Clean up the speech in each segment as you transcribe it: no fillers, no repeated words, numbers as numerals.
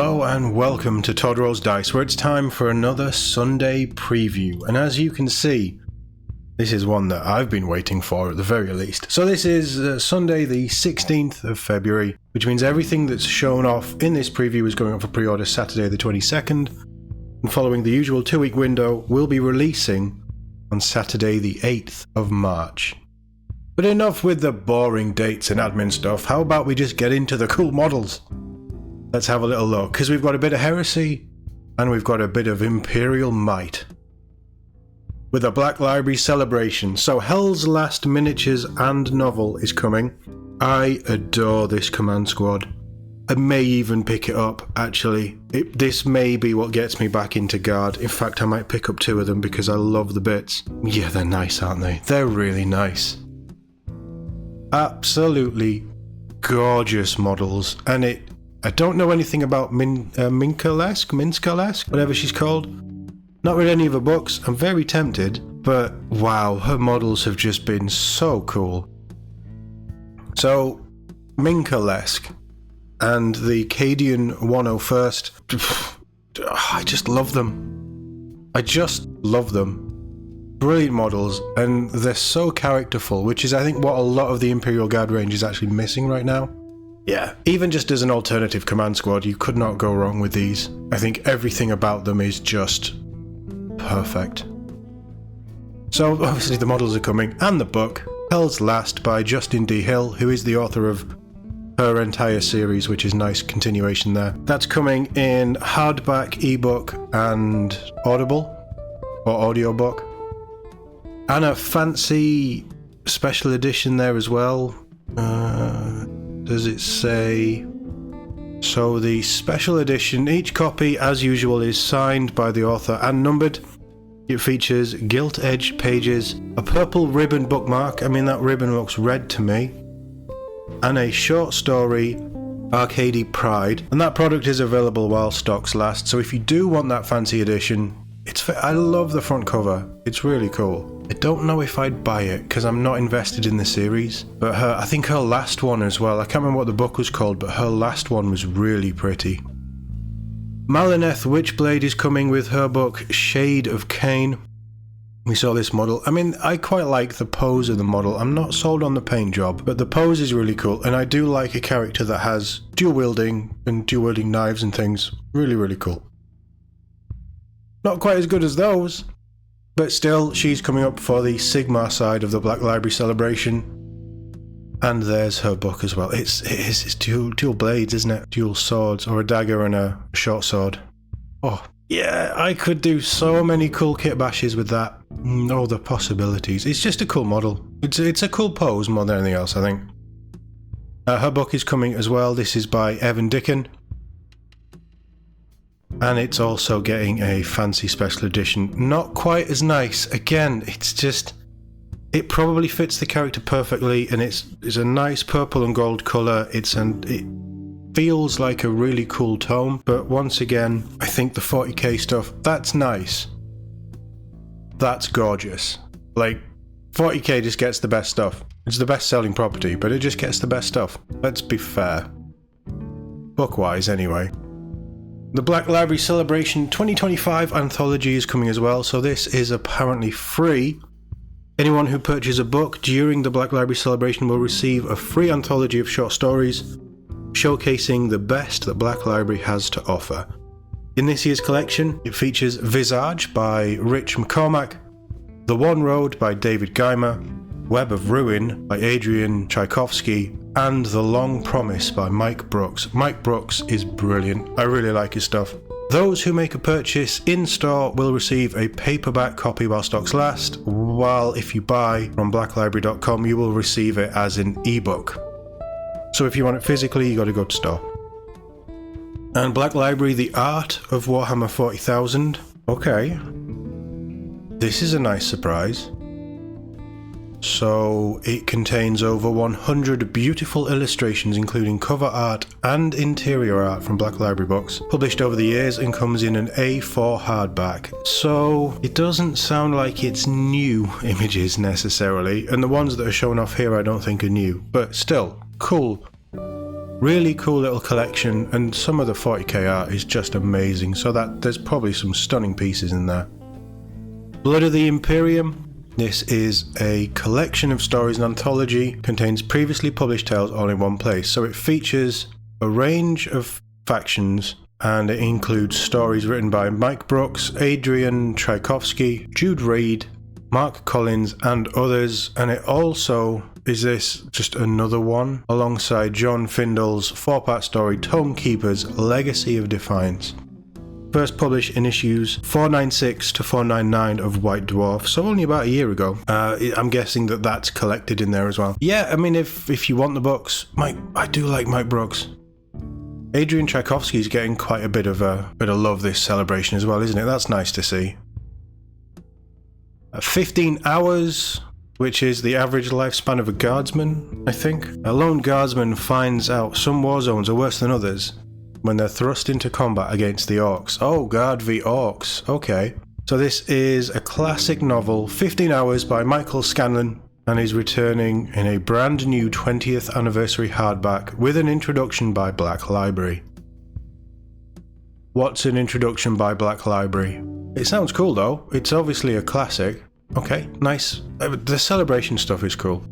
Hello and welcome to Todd Rolls Dice, where it's time for another Sunday preview. And as you can see, this is one that I've been waiting for at the very least. So this is Sunday the 16th of February, which means everything that's shown off in this preview is going up for pre-order Saturday the 22nd. And following the usual 2-week window, we'll be releasing on Saturday the 8th of March. But enough with the boring dates and admin stuff, how about we just get into the cool models? Let's have a little look, because we've got a bit of Heresy, and we've got a bit of Imperial Might. With a Black Library celebration, so Hell's Last miniatures and novel is coming. I adore this command squad. I may even pick it up, actually. This may be what gets me back into Guard. In fact, I might pick up 2 of them because I love the bits. Yeah, they're nice, aren't they? They're really nice. Absolutely gorgeous models, and I don't know anything about Minska-esque, whatever she's called. Not read any of her books. I'm very tempted, but wow, her models have just been so cool. So, Minska-esque and the Cadian 101st, I just love them. I just love them. Brilliant models, and they're so characterful, which is I think what a lot of the Imperial Guard range is actually missing right now. Yeah, even just as an alternative command squad, you could not go wrong with these. I think everything about them is just perfect. So obviously the models are coming, and the book, Hell's Last by Justin D. Hill, who is the author of her entire series, which is nice continuation there. That's coming in hardback, ebook, and Audible, or audiobook. And a fancy special edition there as well. Does it say? So the special edition, each copy as usual is signed by the author and numbered. It features gilt-edged pages, a purple ribbon bookmark, I mean that ribbon looks red to me, and a short story, Arcady Pride. And that product is available while stocks last, so if you do want that fancy edition, I love the front cover, it's really cool. I don't know if I'd buy it because I'm not invested in the series, but I think her last one as well, I can't remember what the book was called, but her last one was really pretty. Malineth Witchblade is coming with her book Shade of Cain. We saw this model. I mean, I quite like the pose of the model. I'm not sold on the paint job, but the pose is really cool, and I do like a character that has dual wielding knives and things. Really, really cool. Not quite as good as those, but still, she's coming up for the Sigmar side of the Black Library celebration. And there's her book as well. It's dual blades, isn't it? Dual swords, or a dagger and a short sword. Oh, yeah, I could do so many cool kit bashes with that. Oh, the possibilities. It's just a cool model. It's a cool pose more than anything else, I think. Her book is coming as well. This is by Evan Dickon. And it's also getting a fancy special edition. Not quite as nice. Again, it probably fits the character perfectly, and it's a nice purple and gold colour. It feels like a really cool tome, but once again, I think the 40k stuff, that's nice. That's gorgeous. Like, 40k just gets the best stuff. It's the best selling property, but it just gets the best stuff. Let's be fair. Book-wise, anyway. The Black Library Celebration 2025 anthology is coming as well, so this is apparently free. Anyone who purchases a book during the Black Library Celebration will receive a free anthology of short stories showcasing the best that Black Library has to offer. In this year's collection, it features Visage by Rich McCormack, The One Road by David Geimer, Web of Ruin by Adrian Tchaikovsky, and The Long Promise by Mike Brooks. Mike Brooks is brilliant. I really like his stuff. Those who make a purchase in-store will receive a paperback copy while stocks last, while if you buy from blacklibrary.com, you will receive it as an ebook. So if you want it physically, you got to go to store. And Black Library, The Art of Warhammer 40,000. Okay. This is a nice surprise. So it contains over 100 beautiful illustrations, including cover art and interior art from Black Library books, published over the years, and comes in an A4 hardback. So it doesn't sound like it's new images necessarily, and the ones that are shown off here I don't think are new, but still, cool. Really cool little collection, and some of the 40k art is just amazing, so that there's probably some stunning pieces in there. Blood of the Imperium. This is a collection of stories, an anthology, contains previously published tales all in one place. So it features a range of factions, and it includes stories written by Mike Brooks, Adrian Tchaikovsky, Jude Reed, Mark Collins and others, and it also is this just another one alongside John Findle's 4-part story Tomekeeper's Legacy of Defiance. First published in issues 496 to 499 of White Dwarf, so only about a year ago. I'm guessing that that's collected in there as well. Yeah, I mean, if you want the books, I do like Mike Brooks. Adrian Tchaikovsky's getting quite a bit of love this celebration as well, isn't it? That's nice to see. 15 hours, which is the average lifespan of a guardsman, I think. A lone guardsman finds out some war zones are worse than others when they're thrust into combat against the orcs. Oh, Guard v Orcs. Okay. So this is a classic novel, 15 Hours by Michael Scanlon, and is returning in a brand new 20th anniversary hardback with an introduction by Black Library. What's an introduction by Black Library? It sounds cool though. It's obviously a classic. Okay, nice. The celebration stuff is cool.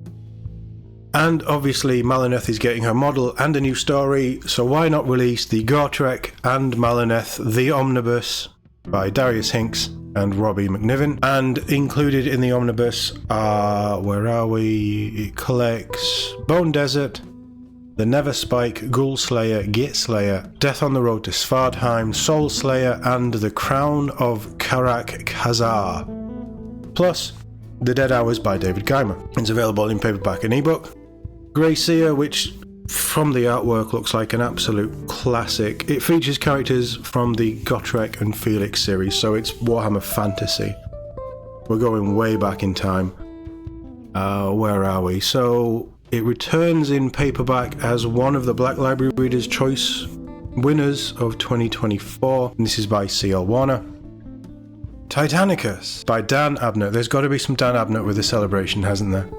And obviously Malineth is getting her model and a new story, so why not release the Gotrek and Malineth The Omnibus by Darius Hinks and Robbie McNiven. And included in the omnibus are, where are we? It collects Bone Desert, The Never Spike, Ghoul Slayer, Git Slayer, Death on the Road to Svardheim, Soul Slayer, and The Crown of Karak Khazar. Plus, The Dead Hours by David Geimer. It's available in paperback and ebook. Grey Seer, which from the artwork looks like an absolute classic. It features characters from the Gotrek and Felix series, so it's Warhammer Fantasy. We're going way back in time. Where are we? So it returns in paperback as one of the Black Library Reader's Choice winners of 2024. And this is by C.L. Warner. Titanicus by Dan Abnett. There's got to be some Dan Abnett with the celebration, hasn't there?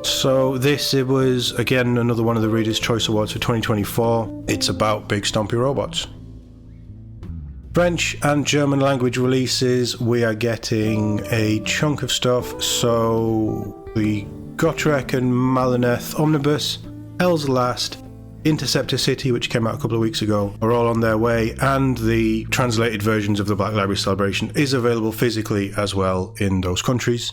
So it was again another one of the Reader's Choice Awards for 2024. It's about big stompy robots. French and German language releases, we are getting a chunk of stuff. So the Gotrek and Malineth Omnibus, Hell's Last, Interceptor City, which came out a couple of weeks ago, are all on their way, and the translated versions of the Black Library Celebration is available physically as well in those countries.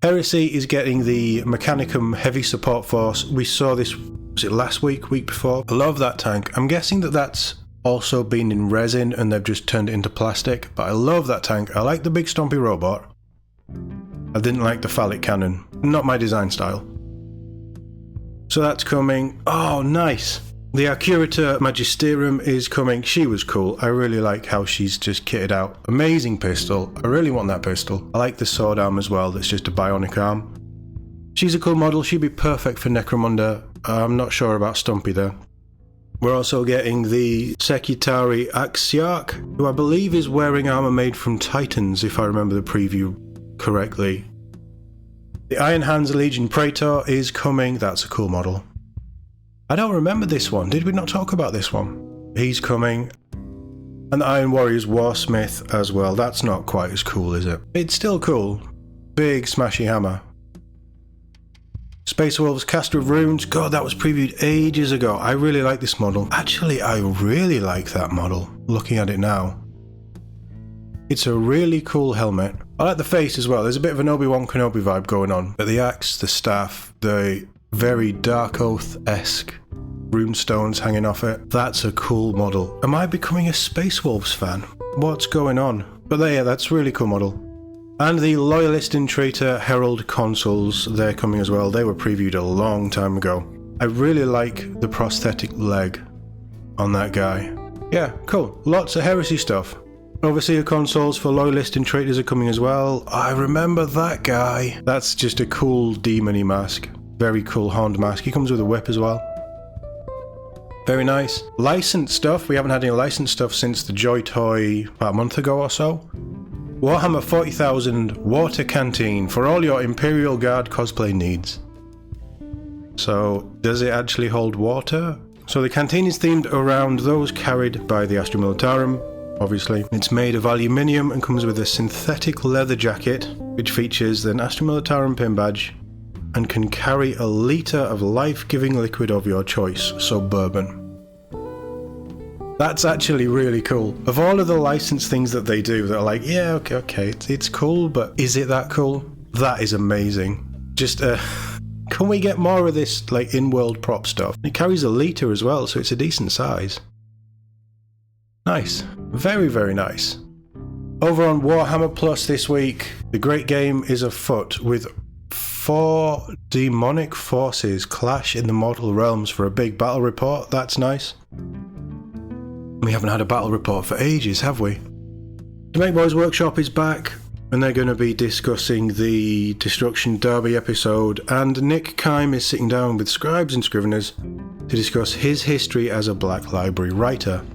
Heresy is getting the Mechanicum Heavy Support Force. We saw this, was it last week, week before? I love that tank. I'm guessing that that's also been in resin and they've just turned it into plastic, but I love that tank. I like the big stompy robot. I didn't like the phallic cannon. Not my design style. So that's coming. Oh, nice. The Accurator Magisterium is coming. She was cool. I really like how she's just kitted out. Amazing pistol. I really want that pistol. I like the sword arm as well. That's just a bionic arm. She's a cool model. She'd be perfect for Necromunda. I'm not sure about Stumpy there. We're also getting the Sekitari Axiarch, who I believe is wearing armor made from Titans, if I remember the preview correctly. The Iron Hands Legion Praetor is coming. That's a cool model. I don't remember this one. Did we not talk about this one? He's coming. And the Iron Warriors Warsmith as well. That's not quite as cool, is it? It's still cool. Big smashy hammer. Space Wolves Caster of Runes. God, that was previewed ages ago. I really like this model. Actually, I really like that model, looking at it now. It's a really cool helmet. I like the face as well. There's a bit of an Obi-Wan Kenobi vibe going on. But the axe, the staff, the very Dark Oath-esque runestones hanging off it. That's a cool model. Am I becoming a Space Wolves fan? What's going on? But yeah, that's a really cool model. And the Loyalist and Traitor Herald consoles, they're coming as well. They were previewed a long time ago. I really like the prosthetic leg on that guy. Yeah, cool. Lots of Heresy stuff. Overseer consoles for Loyalist and Traitors are coming as well. I remember that guy. That's just a cool demon-y mask. Very cool horned mask. He comes with a whip as well. Very nice. Licensed stuff. We haven't had any licensed stuff since the Joy Toy about a month ago or so. Warhammer 40,000 Water Canteen for all your Imperial Guard cosplay needs. So Does it actually hold water? So the canteen is themed around those carried by the Astra Militarum, obviously. It's made of aluminium and comes with a synthetic leather jacket, which features an Astra Militarum pin badge, and can carry a litre of life-giving liquid of your choice, so bourbon. That's actually really cool. Of all of the licensed things that they do, that are like, yeah, okay, it's cool, but is it that cool? That is amazing. Just, can we get more of this, like, in-world prop stuff? It carries a litre as well, so it's a decent size. Nice. Very, very nice. Over on Warhammer Plus this week, the great game is afoot with 4 demonic forces clash in the mortal realms for a big battle report. That's nice. We haven't had a battle report for ages, have we? The Mech Boys Workshop is back, and they're going to be discussing the Destruction Derby episode, and Nick Kime is sitting down with scribes and scriveners to discuss his history as a Black Library writer.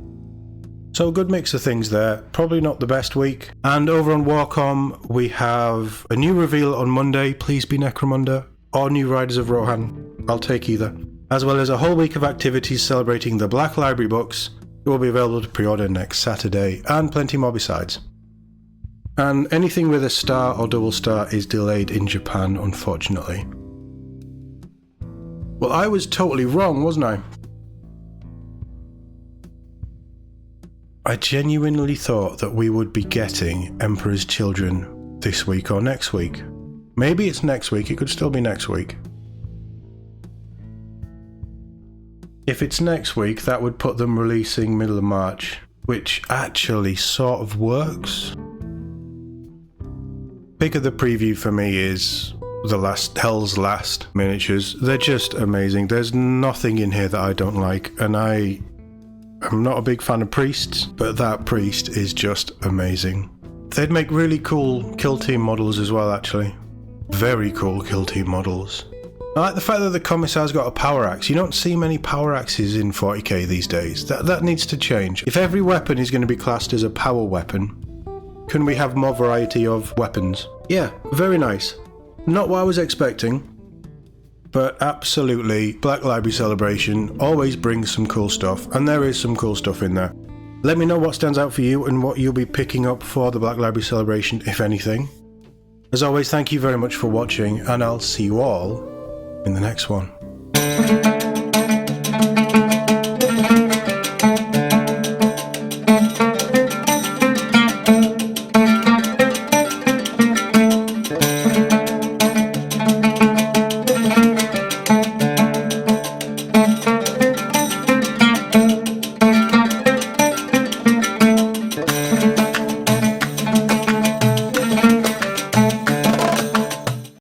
So a good mix of things there, probably not the best week. And over on WarCom, we have a new reveal on Monday, please be Necromunda, or new Riders of Rohan, I'll take either. As well as a whole week of activities celebrating the Black Library books. It will be available to pre-order next Saturday, and plenty more besides. And anything with a star or double star is delayed in Japan, unfortunately. Well, I was totally wrong, wasn't I? I genuinely thought that we would be getting Emperor's Children this week or next week. Maybe it's next week, it could still be next week. If it's next week, that would put them releasing middle of March, which actually sort of works. Pick of the preview for me is the Hell's Last miniatures. They're just amazing. There's nothing in here that I don't like, and I'm not a big fan of priests, but that priest is just amazing. They'd make really cool kill team models as well, actually. Very cool kill team models. I like the fact that the Commissar's got a power axe. You don't see many power axes in 40k these days. That needs to change. If every weapon is going to be classed as a power weapon, can we have more variety of weapons? Yeah, very nice. Not what I was expecting, but absolutely, Black Library Celebration always brings some cool stuff, and there is some cool stuff in there. Let me know what stands out for you and what you'll be picking up for the Black Library Celebration, if anything. As always, thank you very much for watching, and I'll see you all in the next one.